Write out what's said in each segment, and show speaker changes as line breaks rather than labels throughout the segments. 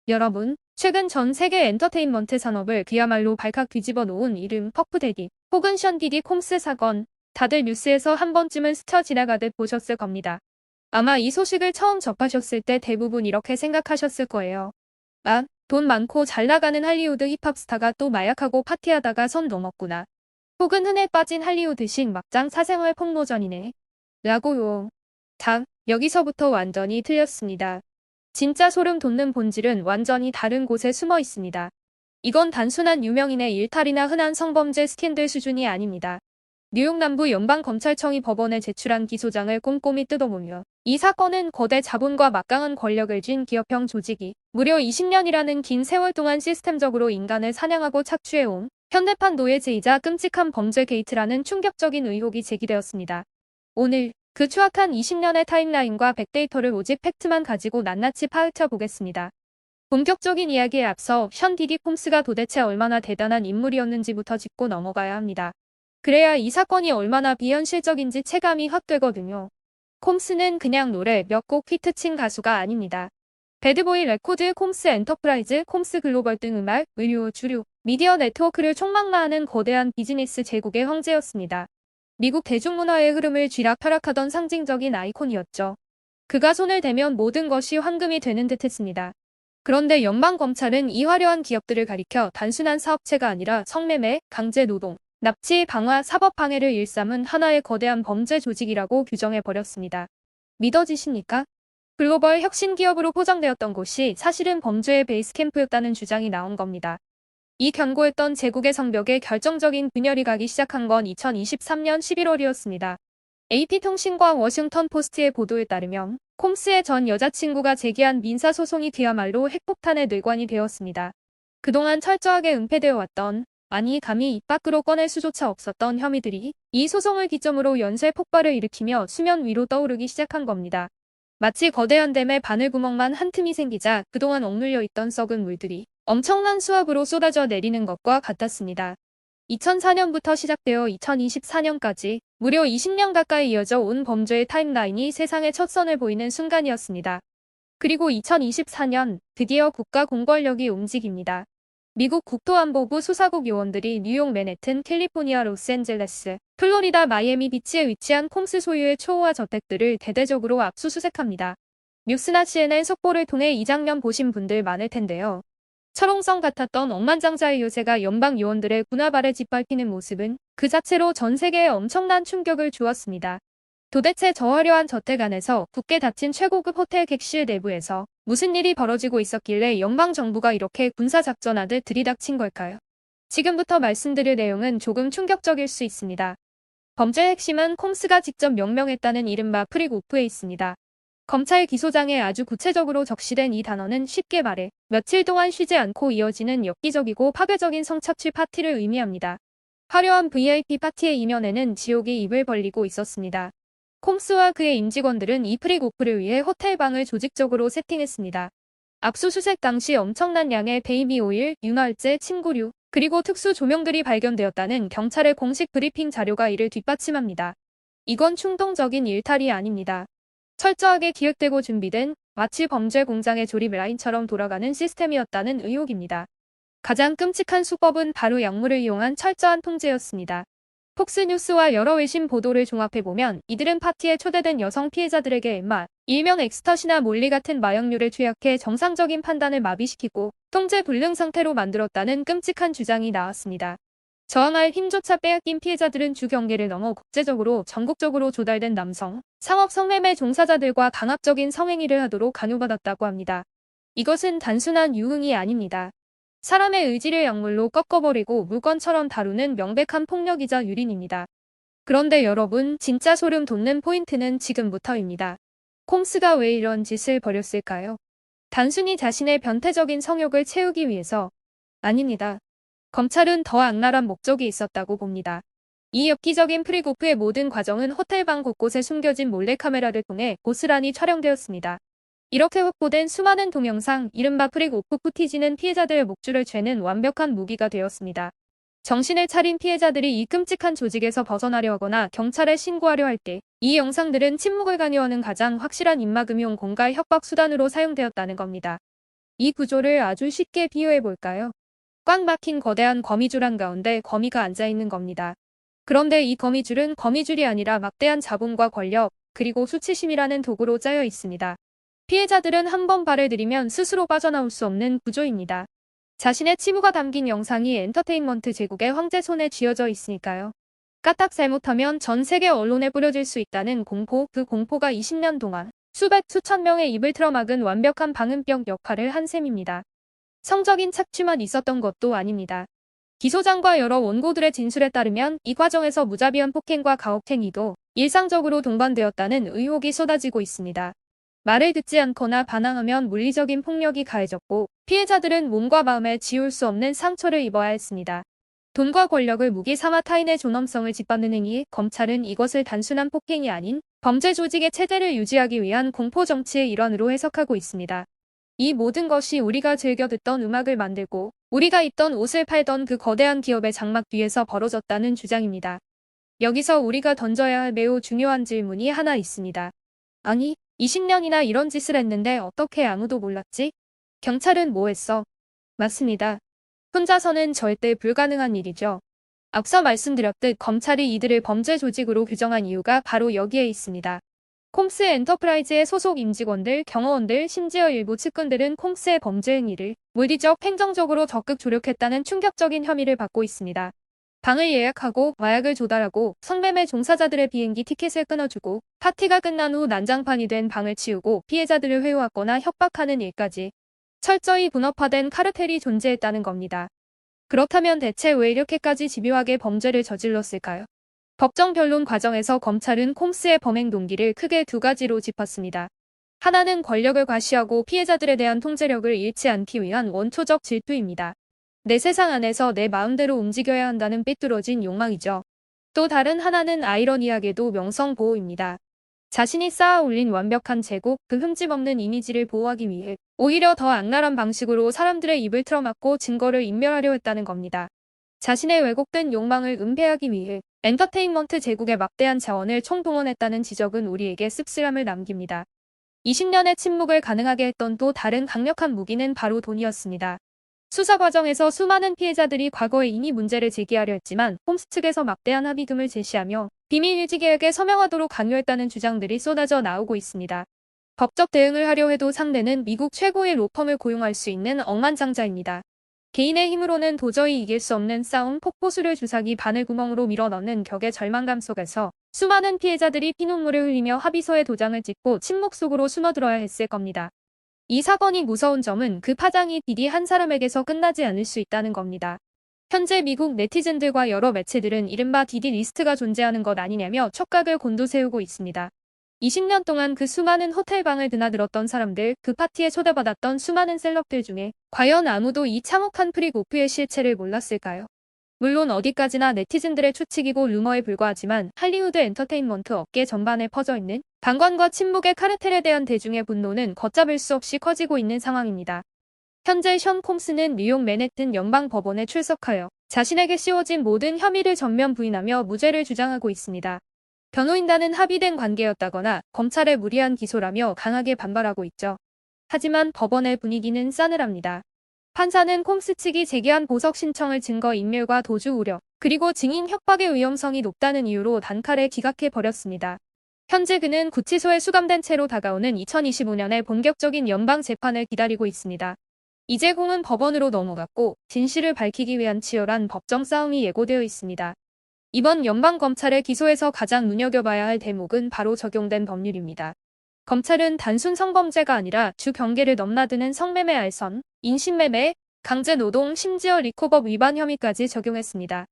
여러분, 최근 전 세계 엔터테인먼트 산업을 그야말로 발칵 뒤집어 놓은 이름 퍼프데디 혹은 션 디디 콤스 사건, 다들 뉴스에서 한 번쯤은 스쳐 지나가듯 보셨을 겁니다. 아마 이 소식을 처음 접하셨을 때 대부분 이렇게 생각하셨을 거예요. 아, 돈 많고 잘 나가는 할리우드 힙합 스타가 또 마약하고 파티하다가 선 넘었구나. 혹은 흔해 빠진 할리우드식 막장 사생활 폭로전이네. 라고요. 다, 여기서부터 완전히 틀렸습니다. 진짜 소름 돋는 본질은 완전히 다른 곳에 숨어 있습니다. 이건 단순한 유명인의 일탈이나 흔한 성범죄 스캔들 수준이 아닙니다. 뉴욕 남부 연방검찰청이 법원에 제출한 기소장을 꼼꼼히 뜯어보며 이 사건은 거대 자본과 막강한 권력을 쥔 기업형 조직이 무려 20년이라는 긴 세월 동안 시스템적으로 인간을 사냥하고 착취해온 현대판 노예제이자 끔찍한 범죄 게이트라는 충격적인 의혹이 제기되었습니다. 오늘 그 추악한 20년의 타임라인과 백데이터를 오직 팩트만 가지고 낱낱이 파헤쳐 보겠습니다. 본격적인 이야기에 앞서 션 디디 콤스가 도대체 얼마나 대단한 인물이었는지부터 짚고 넘어가야 합니다. 그래야 이 사건이 얼마나 비현실적인지 체감이 확 되거든요. 콤스는 그냥 노래 몇 곡 히트친 가수가 아닙니다. 배드보이 레코드, 콤스 엔터프라이즈, 콤스 글로벌 등 음악, 의류, 주류, 미디어 네트워크를 총망라하는 거대한 비즈니스 제국의 황제였습니다. 미국 대중문화의 흐름을 쥐락펴락하던 상징적인 아이콘이었죠. 그가 손을 대면 모든 것이 황금이 되는 듯 했습니다. 그런데 연방검찰은 이 화려한 기업들을 가리켜 단순한 사업체가 아니라 성매매, 강제노동, 납치, 방화, 사법방해를 일삼은 하나의 거대한 범죄 조직이라고 규정해버렸습니다. 믿어지십니까? 글로벌 혁신 기업으로 포장되었던 곳이 사실은 범죄의 베이스 캠프였다는 주장이 나온 겁니다. 이 견고했던 제국의 성벽에 결정적인 균열이 가기 시작한 건 2023년 11월이었습니다. AP통신과 워싱턴 포스트의 보도에 따르면 콤스의 전 여자친구가 제기한 민사소송이 그야말로 핵폭탄의 뇌관이 되었습니다. 그동안 철저하게 은폐되어 왔던, 아니 감히 입 밖으로 꺼낼 수조차 없었던 혐의들이 이 소송을 기점으로 연쇄 폭발을 일으키며 수면 위로 떠오르기 시작한 겁니다. 마치 거대한 댐에 바늘구멍만 한 틈이 생기자 그동안 억눌려 있던 썩은 물들이 엄청난 수압으로 쏟아져 내리는 것과 같았습니다. 2004년부터 시작되어 2024년까지 무려 20년 가까이 이어져 온 범죄의 타임라인이 세상에 첫 선을 보이는 순간이었습니다. 그리고 2024년 드디어 국가 공권력이 움직입니다. 미국 국토안보부 수사국 요원들이 뉴욕 맨해튼, 캘리포니아 로스앤젤레스, 플로리다 마이애미 비치에 위치한 콤스 소유의 초호화 저택들을 대대적으로 압수수색합니다. 뉴스나 CNN 속보를 통해 이 장면 보신 분들 많을 텐데요. 철옹성 같았던 억만장자의 요새가 연방 요원들의 군화발에 짓밟히는 모습은 그 자체로 전 세계에 엄청난 충격을 주었습니다. 도대체 저 화려한 저택 안에서 굳게 닫힌 최고급 호텔 객실 내부에서 무슨 일이 벌어지고 있었길래 연방정부가 이렇게 군사작전하듯 들이닥친 걸까요? 지금부터 말씀드릴 내용은 조금 충격적일 수 있습니다. 범죄의 핵심은 콤스가 직접 명명했다는 이른바 프리고프에 있습니다. 검찰 기소장에 아주 구체적으로 적시된 이 단어는 쉽게 말해 며칠 동안 쉬지 않고 이어지는 엽기적이고 파괴적인 성착취 파티를 의미합니다. 화려한 VIP 파티의 이면에는 지옥이 입을 벌리고 있었습니다. 콤스와 그의 임직원들은 이 프리고프를 위해 호텔 방을 조직적으로 세팅했습니다. 압수수색 당시 엄청난 양의 베이비 오일, 윤활제, 침구류, 그리고 특수 조명들이 발견되었다는 경찰의 공식 브리핑 자료가 이를 뒷받침합니다. 이건 충동적인 일탈이 아닙니다. 철저하게 기획되고 준비된 마치 범죄 공장의 조립 라인처럼 돌아가는 시스템이었다는 의혹입니다. 가장 끔찍한 수법은 바로 약물을 이용한 철저한 통제였습니다. 폭스뉴스와 여러 외신 보도를 종합해보면 이들은 파티에 초대된 여성 피해자들에게 엠마, 일명 엑스터시나 몰리 같은 마약류를 투약해 정상적인 판단을 마비시키고 통제 불능 상태로 만들었다는 끔찍한 주장이 나왔습니다. 저항할 힘조차 빼앗긴 피해자들은 주 경계를 넘어 국제적으로 전국적으로 조달된 남성, 상업 성매매 종사자들과 강압적인 성행위를 하도록 강요받았다고 합니다. 이것은 단순한 유흥이 아닙니다. 사람의 의지를 약물로 꺾어버리고 물건처럼 다루는 명백한 폭력이자 유린입니다. 그런데 여러분, 진짜 소름 돋는 포인트는 지금부터입니다. 콤스가 왜 이런 짓을 벌였을까요? 단순히 자신의 변태적인 성욕을 채우기 위해서? 아닙니다. 검찰은 더 악랄한 목적이 있었다고 봅니다. 이 엽기적인 프리고프의 모든 과정은 호텔방 곳곳에 숨겨진 몰래카메라를 통해 고스란히 촬영되었습니다. 이렇게 확보된 수많은 동영상, 이른바 프리고프 푸티지는 피해자들의 목줄을 죄는 완벽한 무기가 되었습니다. 정신을 차린 피해자들이 이 끔찍한 조직에서 벗어나려 하거나 경찰에 신고하려 할 때 이 영상들은 침묵을 강요하는 가장 확실한 입막음용 공갈 협박 수단으로 사용되었다는 겁니다. 이 구조를 아주 쉽게 비유해 볼까요? 꽉 막힌 거대한 거미줄 한가운데 거미가 앉아 있는 겁니다. 그런데 이 거미줄은 거미줄이 아니라 막대한 자본과 권력, 그리고 수치심이라는 도구로 짜여 있습니다. 피해자들은 한 번 발을 들이면 스스로 빠져나올 수 없는 구조입니다. 자신의 치부가 담긴 영상이 엔터테인먼트 제국의 황제 손에 쥐어져 있으니까요. 까딱 잘못하면 전 세계 언론에 뿌려질 수 있다는 공포, 그 공포가 20년 동안 수백 수천 명의 입을 틀어막은 완벽한 방음벽 역할을 한 셈입니다. 성적인 착취만 있었던 것도 아닙니다. 기소장과 여러 원고들의 진술에 따르면 이 과정에서 무자비한 폭행과 가혹행위도 일상적으로 동반되었다는 의혹이 쏟아지고 있습니다. 말을 듣지 않거나 반항하면 물리적인 폭력이 가해졌고 피해자들은 몸과 마음에 지울 수 없는 상처를 입어야 했습니다. 돈과 권력을 무기 삼아 타인의 존엄성을 짓밟는 행위, 검찰은 이것을 단순한 폭행이 아닌 범죄 조직의 체제를 유지하기 위한 공포 정치의 일환으로 해석하고 있습니다. 이 모든 것이 우리가 즐겨 듣던 음악을 만들고 우리가 입던 옷을 팔던 그 거대한 기업의 장막 뒤에서 벌어졌다는 주장입니다. 여기서 우리가 던져야 할 매우 중요한 질문이 하나 있습니다. 아니, 20년이나 이런 짓을 했는데 어떻게 아무도 몰랐지? 경찰은 뭐 했어? 맞습니다. 혼자서는 절대 불가능한 일이죠. 앞서 말씀드렸듯 검찰이 이들을 범죄 조직으로 규정한 이유가 바로 여기에 있습니다. 콤스 엔터프라이즈의 소속 임직원들, 경호원들, 심지어 일부 측근들은 콤스의 범죄 행위를 물리적, 행정적으로 적극 조력했다는 충격적인 혐의를 받고 있습니다. 방을 예약하고 마약을 조달하고 성매매 종사자들의 비행기 티켓을 끊어주고 파티가 끝난 후 난장판이 된 방을 치우고 피해자들을 회유하거나 협박하는 일까지 철저히 분업화된 카르텔이 존재했다는 겁니다. 그렇다면 대체 왜 이렇게까지 집요하게 범죄를 저질렀을까요? 법정 변론 과정에서 검찰은 콤스의 범행 동기를 크게 두 가지로 짚었습니다. 하나는 권력을 과시하고 피해자들에 대한 통제력을 잃지 않기 위한 원초적 질투입니다. 내 세상 안에서 내 마음대로 움직여야 한다는 삐뚤어진 욕망이죠. 또 다른 하나는 아이러니하게도 명성보호입니다. 자신이 쌓아 올린 완벽한 제국, 그 흠집 없는 이미지를 보호하기 위해 오히려 더 악랄한 방식으로 사람들의 입을 틀어막고 증거를 인멸하려 했다는 겁니다. 자신의 왜곡된 욕망을 은폐하기 위해 엔터테인먼트 제국의 막대한 자원을 총동원했다는 지적은 우리에게 씁쓸함을 남깁니다. 20년의 침묵을 가능하게 했던 또 다른 강력한 무기는 바로 돈이었습니다. 수사 과정에서 수많은 피해자들이 과거에 이미 문제를 제기하려 했지만 홈스 측에서 막대한 합의금을 제시하며 비밀유지 계약에 서명하도록 강요했다는 주장들이 쏟아져 나오고 있습니다. 법적 대응을 하려 해도 상대는 미국 최고의 로펌을 고용할 수 있는 억만장자입니다. 개인의 힘으로는 도저히 이길 수 없는 싸움, 폭포수를 주사기 바늘구멍으로 밀어넣는 격의 절망감 속에서 수많은 피해자들이 피눈물을 흘리며 합의서에 도장을 찍고 침묵 속으로 숨어들어야 했을 겁니다. 이 사건이 무서운 점은 그 파장이 비리 한 사람에게서 끝나지 않을 수 있다는 겁니다. 현재 미국 네티즌들과 여러 매체들은 이른바 디디 리스트가 존재하는 것 아니냐며 촉각을 곤두세우고 있습니다. 20년 동안 그 수많은 호텔방을 드나들었던 사람들, 그 파티에 초대받았던 수많은 셀럽들 중에 과연 아무도 이 참혹한 프릭오프의 실체를 몰랐을까요? 물론 어디까지나 네티즌들의 추측이고 루머에 불과하지만 할리우드 엔터테인먼트 업계 전반에 퍼져있는 방관과 침묵의 카르텔에 대한 대중의 분노는 걷잡을 수 없이 커지고 있는 상황입니다. 현재 션 콤스는 뉴욕 맨해튼 연방법원에 출석하여 자신에게 씌워진 모든 혐의를 전면 부인하며 무죄를 주장하고 있습니다. 변호인단은 합의된 관계였다거나 검찰의 무리한 기소라며 강하게 반발하고 있죠. 하지만 법원의 분위기는 싸늘합니다. 판사는 콤스 측이 제기한 보석 신청을 증거 인멸과 도주 우려, 그리고 증인 협박의 위험성이 높다는 이유로 단칼에 기각해버렸습니다. 현재 그는 구치소에 수감된 채로 다가오는 2025년의 본격적인 연방 재판을 기다리고 있습니다. 이제 공은 법원으로 넘어갔고 진실을 밝히기 위한 치열한 법정 싸움이 예고되어 있습니다. 이번 연방검찰의 기소에서 가장 눈여겨봐야 할 대목은 바로 적용된 법률입니다. 검찰은 단순 성범죄가 아니라 주 경계를 넘나드는 성매매 알선, 인신매매, 강제노동, 심지어 리코법 위반 혐의까지 적용했습니다.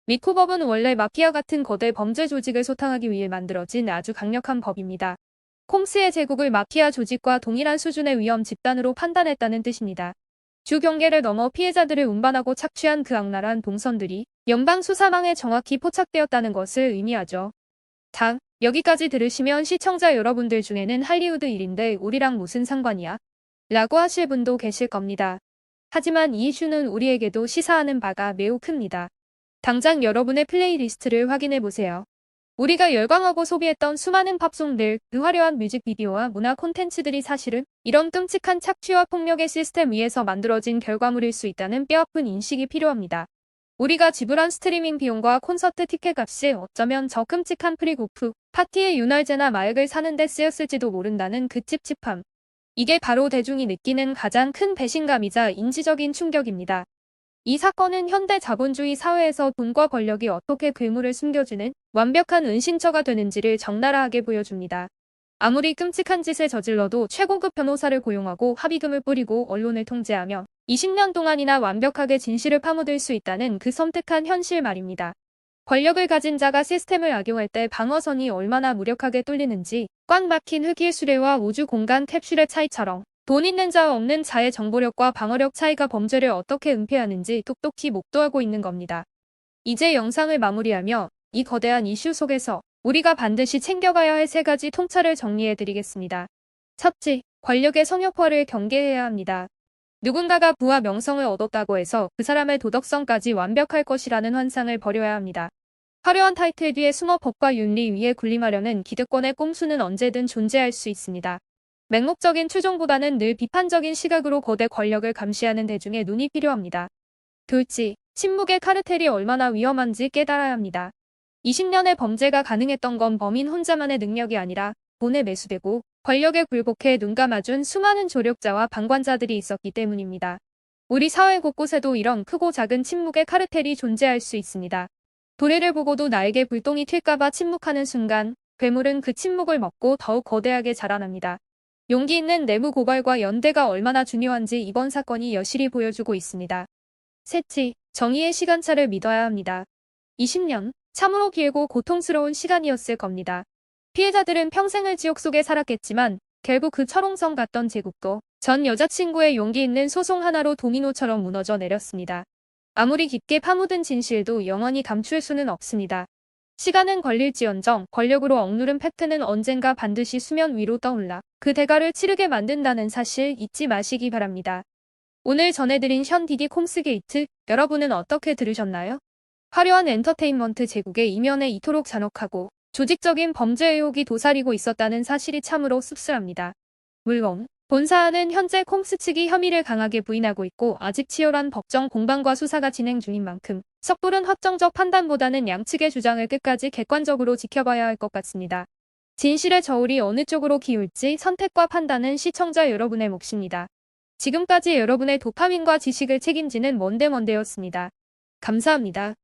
리코법은 원래 마피아 같은 거대 범죄 조직을 소탕하기 위해 만들어진 아주 강력한 법입니다. 콤스의 제국을 마피아 조직과 동일한 수준의 위험 집단으로 판단했다는 뜻입니다. 주 경계를 넘어 피해자들을 운반하고 착취한 그 악랄한 동선들이 연방 수사망에 정확히 포착되었다는 것을 의미하죠. 자, 여기까지 들으시면 시청자 여러분들 중에는 할리우드 일인데 우리랑 무슨 상관이야? 라고 하실 분도 계실 겁니다. 하지만 이 이슈는 우리에게도 시사하는 바가 매우 큽니다. 당장 여러분의 플레이리스트를 확인해 보세요. 우리가 열광하고 소비했던 수많은 팝송들, 그 화려한 뮤직비디오와 문화 콘텐츠들이 사실은 이런 끔찍한 착취와 폭력의 시스템 위에서 만들어진 결과물일 수 있다는 뼈아픈 인식이 필요합니다. 우리가 지불한 스트리밍 비용과 콘서트 티켓 값이 어쩌면 저 끔찍한 프리고프, 파티의 윤활제나 마약을 사는 데 쓰였을지도 모른다는 그 찝찝함. 이게 바로 대중이 느끼는 가장 큰 배신감이자 인지적인 충격입니다. 이 사건은 현대 자본주의 사회에서 돈과 권력이 어떻게 괴물을 숨겨주는 완벽한 은신처가 되는지를 적나라하게 보여줍니다. 아무리 끔찍한 짓을 저질러도 최고급 변호사를 고용하고 합의금을 뿌리고 언론을 통제하며 20년 동안이나 완벽하게 진실을 파묻을 수 있다는 그 섬뜩한 현실 말입니다. 권력을 가진 자가 시스템을 악용할 때 방어선이 얼마나 무력하게 뚫리는지 꽉 막힌 흑일 수레와 우주 공간 캡슐의 차이처럼 돈 있는 자와 없는 자의 정보력과 방어력 차이가 범죄를 어떻게 은폐하는지 똑똑히 목도하고 있는 겁니다. 이제 영상을 마무리하며 이 거대한 이슈 속에서 우리가 반드시 챙겨가야 할 3가지 통찰을 정리해드리겠습니다. 첫째, 권력의 성역화를 경계해야 합니다. 누군가가 부와 명성을 얻었다고 해서 그 사람의 도덕성까지 완벽할 것이라는 환상을 버려야 합니다. 화려한 타이틀 뒤에 숨어 법과 윤리 위에 군림하려는 기득권의 꼼수는 언제든 존재할 수 있습니다. 맹목적인 추종보다는 늘 비판적인 시각으로 거대 권력을 감시하는 대중의 눈이 필요합니다. 둘째, 침묵의 카르텔이 얼마나 위험한지 깨달아야 합니다. 20년의 범죄가 가능했던 건 범인 혼자만의 능력이 아니라 돈에 매수되고 권력에 굴복해 눈 감아준 수많은 조력자와 방관자들이 있었기 때문입니다. 우리 사회 곳곳에도 이런 크고 작은 침묵의 카르텔이 존재할 수 있습니다. 도래를 보고도 나에게 불똥이 튈까봐 침묵하는 순간 괴물은 그 침묵을 먹고 더욱 거대하게 자라납니다. 용기 있는 내부 고발과 연대가 얼마나 중요한지 이번 사건이 여실히 보여주고 있습니다. 셋째, 정의의 시간차를 믿어야 합니다. 20년, 참으로 길고 고통스러운 시간이었을 겁니다. 피해자들은 평생을 지옥 속에 살았겠지만 결국 그 철옹성 같던 제국도 전 여자친구의 용기 있는 소송 하나로 도미노처럼 무너져 내렸습니다. 아무리 깊게 파묻은 진실도 영원히 감출 수는 없습니다. 시간은 걸릴지언정 권력으로 억누른 팩트는 언젠가 반드시 수면 위로 떠올라 그 대가를 치르게 만든다는 사실 잊지 마시기 바랍니다. 오늘 전해드린 션 디디 콤스 게이트, 여러분은 어떻게 들으셨나요? 화려한 엔터테인먼트 제국의 이면에 이토록 잔혹하고 조직적인 범죄 의혹이 도사리고 있었다는 사실이 참으로 씁쓸합니다. 물론 본 사안은 현재 콤스 측이 혐의를 강하게 부인하고 있고 아직 치열한 법정 공방과 수사가 진행 중인 만큼 섣부른 확정적 판단보다는 양측의 주장을 끝까지 객관적으로 지켜봐야 할 것 같습니다. 진실의 저울이 어느 쪽으로 기울지 선택과 판단은 시청자 여러분의 몫입니다. 지금까지 여러분의 도파민과 지식을 책임지는 먼데먼데였습니다. 감사합니다.